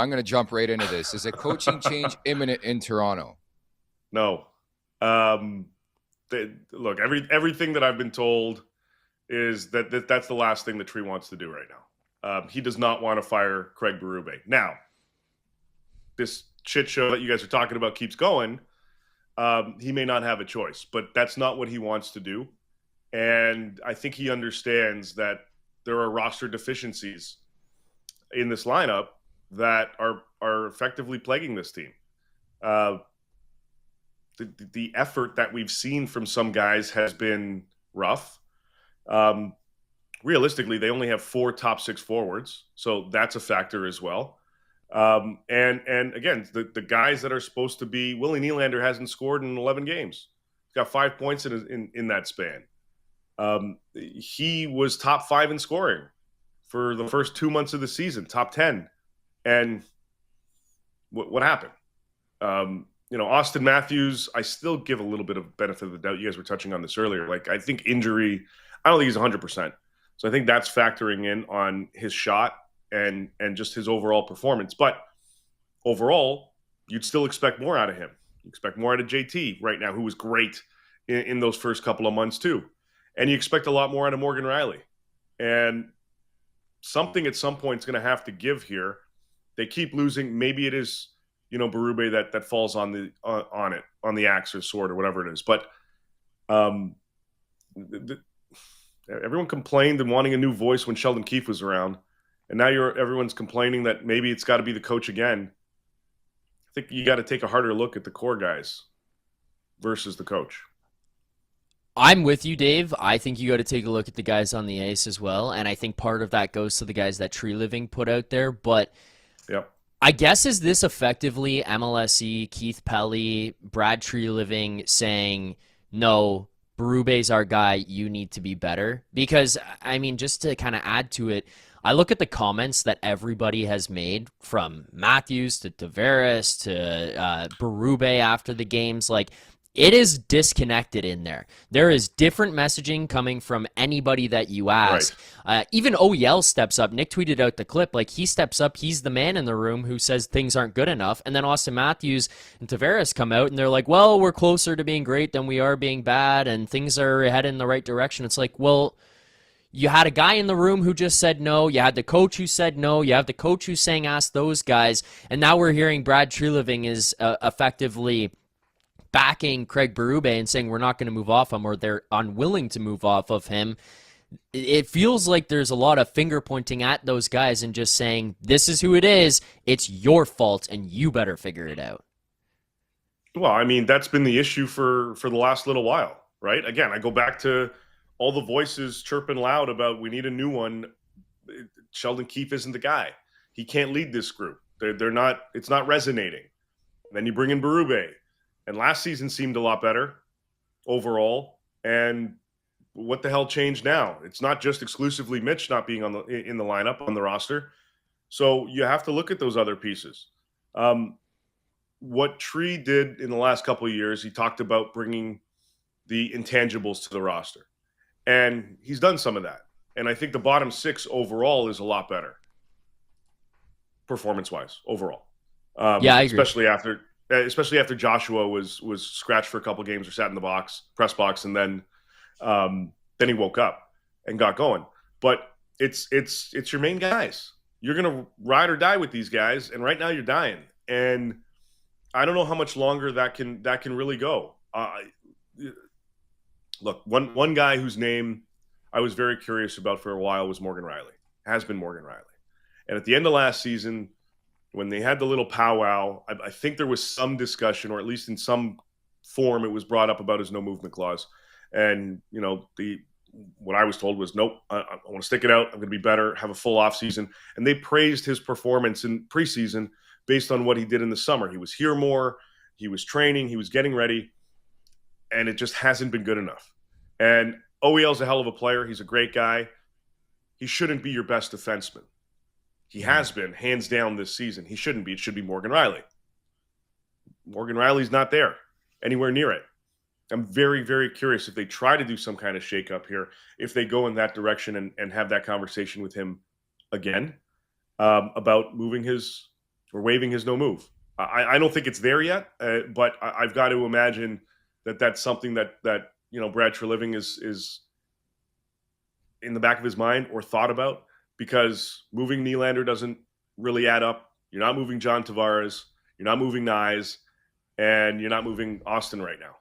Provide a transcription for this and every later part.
I'm going to jump right into this. Is a coaching change imminent in Toronto? No. Look, everything that I've been told is that's the last thing the Tree wants to do right now. He does not want to fire Craig Berube. Now, this shit show that you guys are talking about keeps going. He may not have a choice, but that's not what he wants to do. And I think he understands that there are roster deficiencies in this lineup that are effectively plaguing this team. The effort that we've seen from some guys has been rough. Realistically, they only have 4 top 6 forwards, so that's a factor as well. And again, the guys that are supposed to be, Willie Nylander hasn't scored in 11 games. He's got 5 points in that span. He was top 5 in scoring for the first 2 months of the season, top 10. And what happened? Austin Matthews, I still give a little bit of benefit of the doubt. You guys were touching on this earlier. Like, I think injury, I don't think he's 100%. So I think that's factoring in on his shot and just his overall performance. But overall, you'd still expect more out of him. You expect more out of JT right now, who was great in those first couple of months too. And you expect a lot more out of Morgan Rielly. And something at some point is going to have to give here. They keep losing. Maybe it is, Berube that falls on the axe or sword or whatever it is. But everyone complained and wanting a new voice when Sheldon Keefe was around. And now everyone's complaining that maybe it's got to be the coach again. I think you got to take a harder look at the core guys versus the coach. I'm with you, Dave. I think you got to take a look at the guys on the ice as well. And I think part of that goes to the guys that Treliving put out there. But yep. I guess, is this effectively MLSE, Keith Pelly, Brad Treliving saying, no, Berube's our guy, you need to be better? Because, I mean, just to kind of add to it, I look at the comments that everybody has made, from Matthews to Tavares to Berube after the games. Like, it is disconnected in there. There is different messaging coming from anybody that you ask. Right. Even OEL steps up. Nick tweeted out the clip. Like, he steps up. He's the man in the room who says things aren't good enough. And then Austin Matthews and Tavares come out and they're like, well, we're closer to being great than we are being bad, and things are headed in the right direction. It's like, well, you had a guy in the room who just said no. You had the coach who said no. You have the coach who's saying ask those guys. And now we're hearing Brad Treliving is effectively backing Craig Berube and saying we're not going to move off him, or they're unwilling to move off of him. It feels like there's a lot of finger pointing at those guys and just saying, this is who it is. It's your fault and you better figure it out. Well, I mean, that's been the issue for the last little while, right? Again, I go back to all the voices chirping loud about we need a new one. Sheldon Keefe isn't the guy. He can't lead this group. They're not. It's not resonating. And then you bring in Berube. And last season seemed a lot better overall. And what the hell changed now? It's not just exclusively Mitch not being in the lineup, on the roster. So you have to look at those other pieces. What Tree did in the last couple of years, he talked about bringing the intangibles to the roster. And he's done some of that. And I think the bottom 6 overall is a lot better, performance-wise, overall. Yeah, I agree. Especially after Joshua was scratched for a couple games or sat in the press box, and then he woke up and got going. But it's your main guys. You're gonna ride or die with these guys, and right now you're dying. And I don't know how much longer that can really go. Look, one guy whose name I was very curious about for a while was Morgan Rielly. Has been Morgan Rielly, and at the end of last season, when they had the little powwow, I think there was some discussion, or at least in some form, it was brought up about his no movement clause. And, what I was told was, nope, I want to stick it out. I'm going to be better, have a full off season. And they praised his performance in preseason based on what he did in the summer. He was here more. He was training. He was getting ready. And it just hasn't been good enough. And OEL's a hell of a player. He's a great guy. He shouldn't be your best defenseman. He has been, hands down, this season. He shouldn't be. It should be Morgan Rielly. Morgan Rielly's not there, anywhere near it. I'm very, very curious if they try to do some kind of shakeup here, if they go in that direction and have that conversation with him again about moving his or waiving his no move. I don't think it's there yet, but I've got to imagine that that's something that Brad Treliving is in the back of his mind or thought about, because moving Nylander doesn't really add up. You're not moving John Tavares, you're not moving Nyes, and you're not moving Austin right now.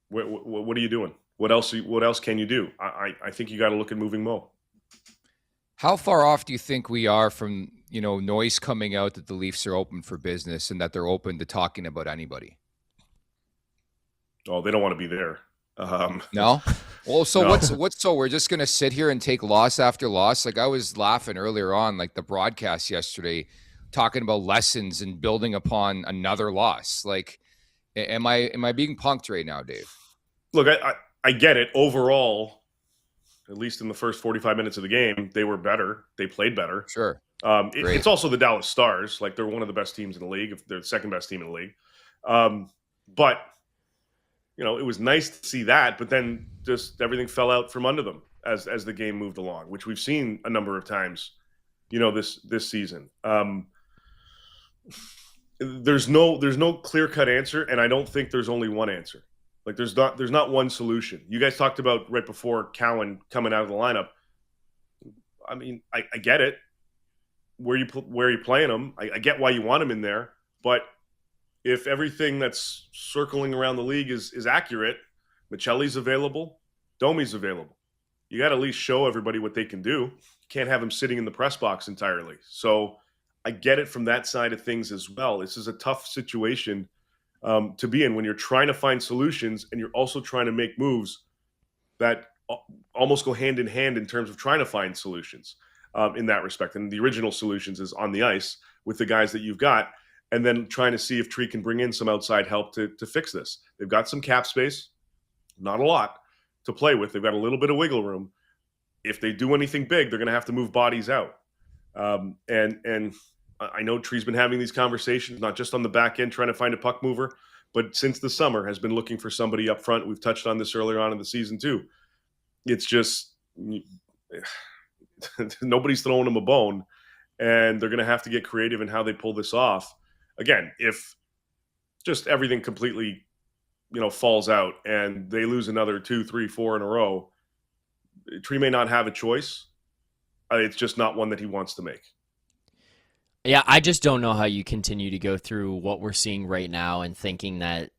What are you doing? What else can you do? I think you got to look at moving Mo. How far off do you think we are from, noise coming out that the Leafs are open for business and that they're open to talking about anybody? Oh, they don't want to be there. No? Well, so No. what's so we're just going to sit here and take loss after loss? Like, I was laughing earlier on, like the broadcast yesterday, talking about lessons and building upon another loss. Like, am I being punked right now, Dave? Look, I get it. Overall, at least in the first 45 minutes of the game, they were better. They played better. Sure. It's also the Dallas Stars. Like, they're one of the best teams in the league. They're the second best team in the league. But, it was nice to see that. But then just everything fell out from under them as the game moved along, which we've seen a number of times, this season. There's no clear-cut answer, and I don't think there's only one answer. Like, there's not one solution. You guys talked about right before Cowan coming out of the lineup. I mean, I get it. Where you playing him, I get why you want him in there. But if everything that's circling around the league is accurate, Michelli's available, Domi's available. You got to at least show everybody what they can do. You can't have him sitting in the press box entirely. So I get it from that side of things as well. This is a tough situation to be in when you're trying to find solutions and you're also trying to make moves that almost go hand in hand in terms of trying to find solutions in that respect. And the original solutions is on the ice with the guys that you've got, and then trying to see if Tree can bring in some outside help to fix this. They've got some cap space, not a lot to play with. They've got a little bit of wiggle room. If they do anything big, they're going to have to move bodies out. And I know Tree's been having these conversations, not just on the back end trying to find a puck mover, but since the summer has been looking for somebody up front. We've touched on this earlier on in the season too. It's just nobody's throwing them a bone, and they're going to have to get creative in how they pull this off. Again, if just everything completely, falls out and they lose another 2, 3, 4 in a row, Tree may not have a choice. It's just not one that he wants to make. Yeah, I just don't know how you continue to go through what we're seeing right now and thinking that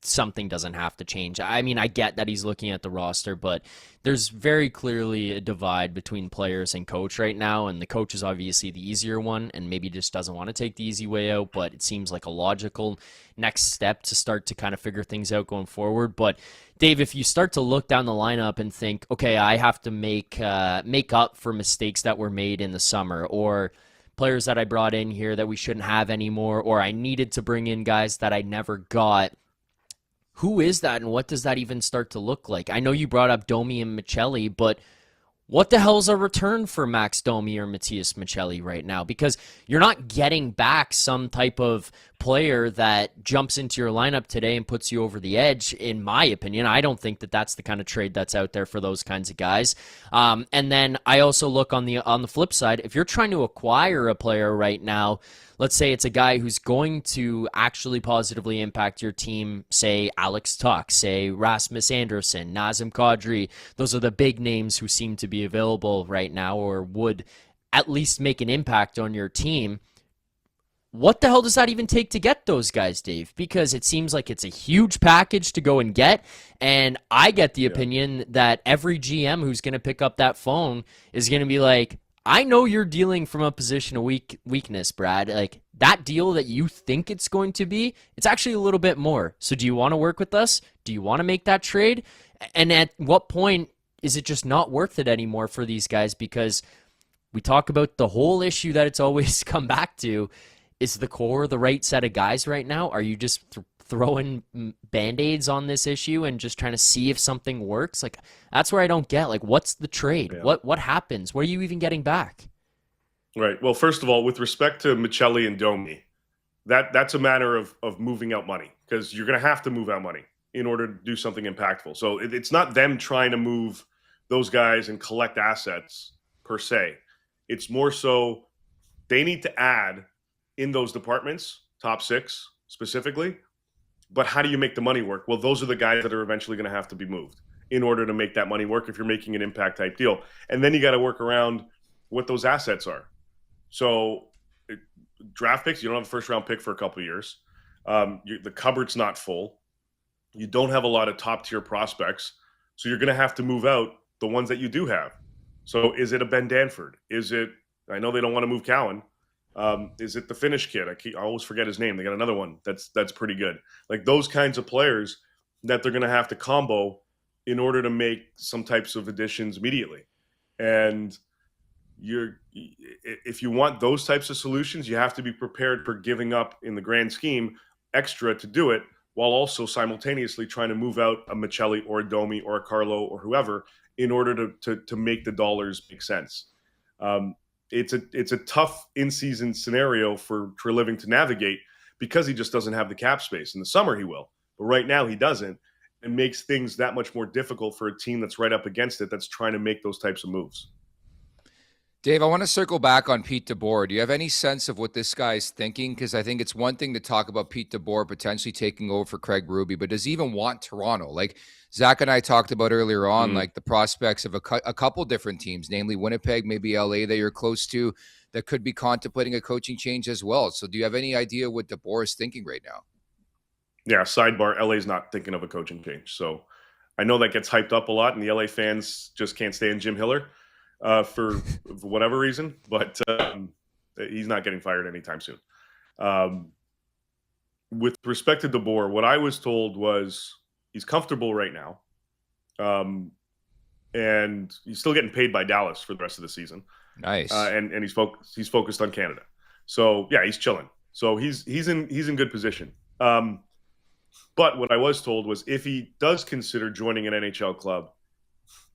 something doesn't have to change. I mean, I get that he's looking at the roster, but there's very clearly a divide between players and coach right now, and the coach is obviously the easier one and maybe just doesn't want to take the easy way out, but it seems like a logical next step to start to kind of figure things out going forward. But Dave, if you start to look down the lineup and think, okay, I have to make up for mistakes that were made in the summer, or players that I brought in here that we shouldn't have anymore, or I needed to bring in guys that I never got, who is that, and what does that even start to look like? I know you brought up Domi and Michelli, but what the hell is a return for Max Domi or Matthias Michelli right now? Because you're not getting back some type of player that jumps into your lineup today and puts you over the edge, in my opinion. I don't think that that's the kind of trade that's out there for those kinds of guys. And then I also look on the flip side. If you're trying to acquire a player right now, let's say it's a guy who's going to actually positively impact your team, say Alex Tuch, say Rasmus Andersson, Nazem Kadri. Those are the big names who seem to be available right now or would at least make an impact on your team. What the hell does that even take to get those guys, Dave? Because it seems like it's a huge package to go and get, and I get the opinion that every GM who's going to pick up that phone is going to be like, I know you're dealing from a position of weakness, Brad. Like, that deal that you think it's going to be, it's actually a little bit more. So do you want to work with us? Do you want to make that trade? And at what point is it just not worth it anymore for these guys? Because we talk about the whole issue that it's always come back to. Is the core the right set of guys right now? Are you just throwing Band-Aids on this issue and just trying to see if something works? Like, that's where I don't get. Like, what's the trade? Yeah. What happens? What are you even getting back? Right. Well, first of all, with respect to Michelli and Domi, that's a matter of moving out money, because you're going to have to move out money in order to do something impactful. So it's not them trying to move those guys and collect assets per se. It's more so they need to add in those departments, top 6 specifically. But how do you make the money work? Well, those are the guys that are eventually going to have to be moved in order to make that money work if you're making an impact type deal. And then you got to work around what those assets are. So draft picks, you don't have a first round pick for a couple of years. The cupboard's not full. You don't have a lot of top tier prospects. So you're going to have to move out the ones that you do have. So is it a Ben Danford? Is it, I know they don't want to move Cowan. Is it the Finnish kid? I always forget his name. They got another one that's pretty good. Like those kinds of players that they're going to have to combo in order to make some types of additions immediately. And if you want those types of solutions, you have to be prepared for giving up in the grand scheme extra to do it, while also simultaneously trying to move out a Michelli or a Domi or a Carlo or whoever in order to make the dollars make sense. It's a tough in-season scenario for Treliving to navigate because he just doesn't have the cap space. In the summer he will, but right now he doesn't, and makes things that much more difficult for a team that's right up against it that's trying to make those types of moves. Dave, I want to circle back on Pete DeBoer. Do you have any sense of what this guy's thinking? Because I think it's one thing to talk about Pete DeBoer potentially taking over for Craig Berube, but does he even want Toronto? Like Zach and I talked about earlier on, like the prospects of a couple different teams, namely Winnipeg, maybe LA that you're close to, that could be contemplating a coaching change as well. So do you have any idea what DeBoer is thinking right now? Yeah, sidebar, LA's not thinking of a coaching change. So I know that gets hyped up a lot, and the LA fans just can't stand Jim Hiller. For whatever reason, but he's not getting fired anytime soon. With respect to DeBoer, what I was told was he's comfortable right now, and he's still getting paid by Dallas for the rest of the season. Nice, and he's focused on Canada. So yeah, he's chilling. So he's in good position. But what I was told was if he does consider joining an NHL club,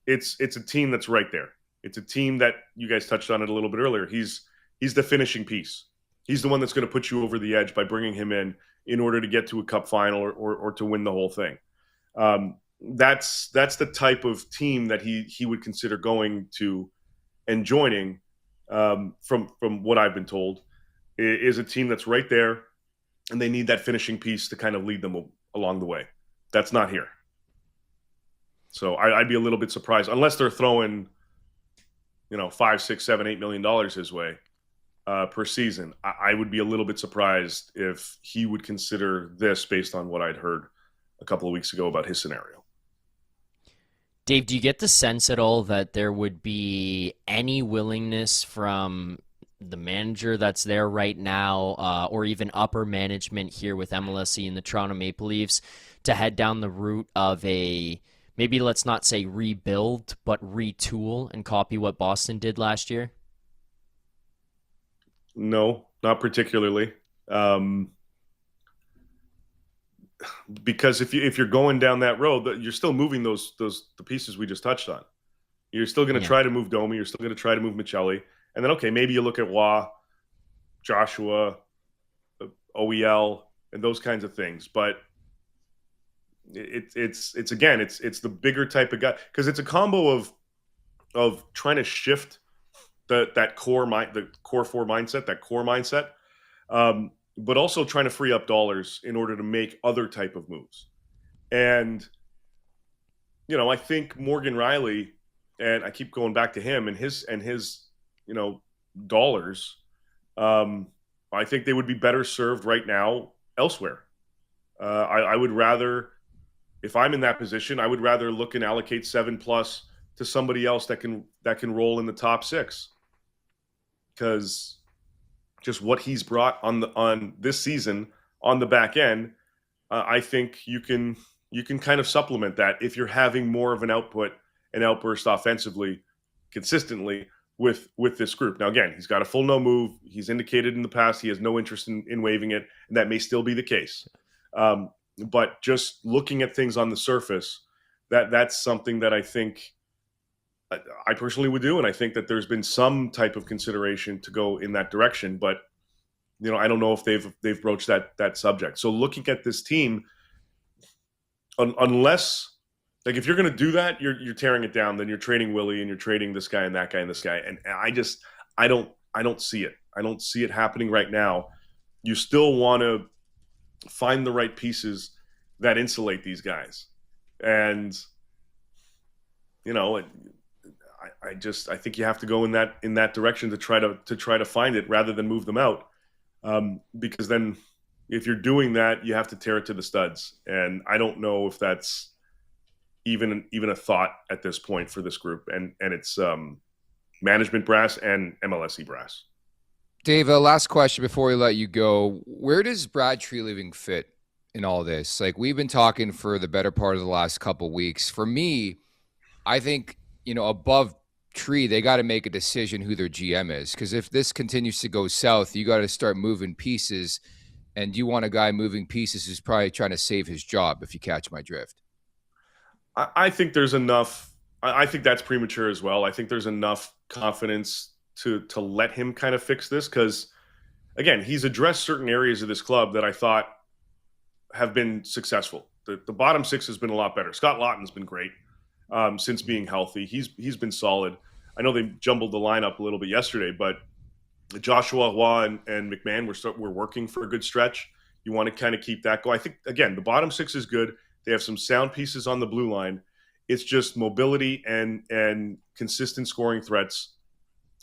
it's a team that's right there. It's a team that you guys touched on it a little bit earlier. He's the finishing piece. He's the one that's going to put you over the edge by bringing him in order to get to a cup final or to win the whole thing. That's the type of team that he would consider going to and joining. From what I've been told, is a team that's right there, and they need that finishing piece to kind of lead them along the way. That's not here. So I'd be a little bit surprised unless they're throwing, $5, $6, $7, $8 million his way per season. I would be a little bit surprised if he would consider this based on what I'd heard a couple of weeks ago about his scenario. Dave, do you get the sense at all that there would be any willingness from the manager that's there right now, or even upper management here with MLSE and the Toronto Maple Leafs, to head down the route of a, maybe let's not say rebuild, but retool and copy what Boston did last year? No, not particularly. Because if you're going down that road, you're still moving the pieces we just touched on. You're still going to try to move Domi. You're still going to try to move Michelli. And then, okay, maybe you look at Waugh, Joshua, OEL, and those kinds of things. But it's the bigger type of guy, because it's a combo of trying to shift the core four mindset, that core mindset, but also trying to free up dollars in order to make other type of moves. And I think Morgan Rielly, and I keep going back to him and his dollars. I think they would be better served right now elsewhere. I would rather, if I'm in that position, I would rather look and allocate 7+ to somebody else that can roll in the top 6, because just what he's brought on this season on the back end, I think you can kind of supplement that if you're having more of an outburst offensively consistently with this group. Now, again, he's got a full no move. He's indicated in the past he has no interest in waiving it, and that may still be the case. But just looking at things on the surface, that's something that I think I personally would do, and I think that there's been some type of consideration to go in that direction. But I don't know if they've broached that subject. So looking at this team, unless, like, if you're going to do that, you're tearing it down. Then you're trading Willie, and you're trading this guy and that guy and this guy. And I don't see it. I don't see it happening right now. You still want to find the right pieces that insulate these guys. And, you know, I think you have to go in that direction to try to find it rather than move them out. Because then if you're doing that, you have to tear it to the studs. And I don't know if that's even a thought at this point for this group and it's management brass and MLSE brass. Dave, last question before we let you go. Where does Brad Treliving fit in all this? Like, we've been talking for the better part of the last couple weeks. For me, I think, above Tree, they got to make a decision who their GM is. Because if this continues to go south, you got to start moving pieces. And you want a guy moving pieces who's probably trying to save his job, if you catch my drift. I think there's enough. I think that's premature as well. I think there's enough confidence to let him kind of fix this, because again, he's addressed certain areas of this club that I thought have been successful. The bottom six has been a lot better. Scott Laughton's been great since being healthy. He's been solid. I know they jumbled the lineup a little bit yesterday, but Joshua Roy and McMahon were working for a good stretch. You want to kind of keep that going. I think, again, the bottom six is good. They have some sound pieces on the blue line. It's just mobility and consistent scoring threats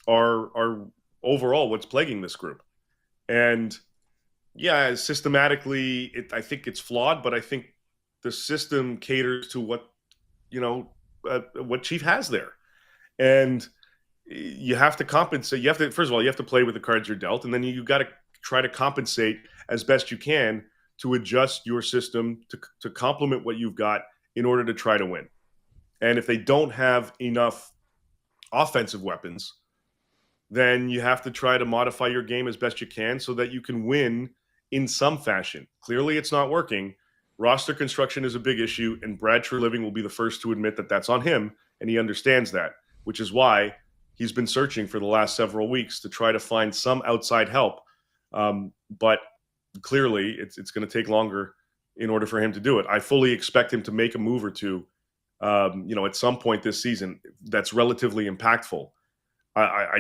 are overall what's plaguing this group. And yeah, systematically, I think it's flawed, but I think the system caters to what Chief has there. And you have to compensate. First of all, you have to play with the cards you're dealt, and then you got to try to compensate as best you can to adjust your system to complement what you've got in order to try to win. And if they don't have enough offensive weapons, then you have to try to modify your game as best you can so that you can win in some fashion. Clearly, it's not working. Roster construction is a big issue, and Brad Treliving will be the first to admit that that's on him, and he understands that, which is why he's been searching for the last several weeks to try to find some outside help. But clearly, it's going to take longer in order for him to do it. I fully expect him to make a move or two, at some point this season that's relatively impactful. I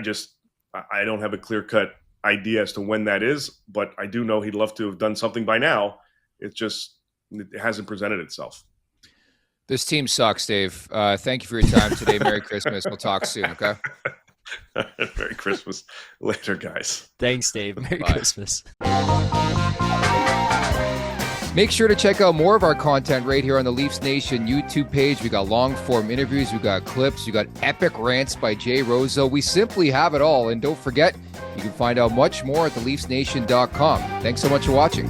don't have a clear-cut idea as to when that is, but I do know he'd love to have done something by now. It hasn't presented itself. This team sucks, Dave. Thank you for your time today. Merry Christmas. We'll talk soon, okay? Merry Christmas. Later, guys. Thanks, Dave. Merry Christmas. Make sure to check out more of our content right here on the Leafs Nation YouTube page. We got long-form interviews, we got clips, we got epic rants by Jay Roseau. We simply have it all. And don't forget, you can find out much more at theleafsnation.com. Thanks so much for watching.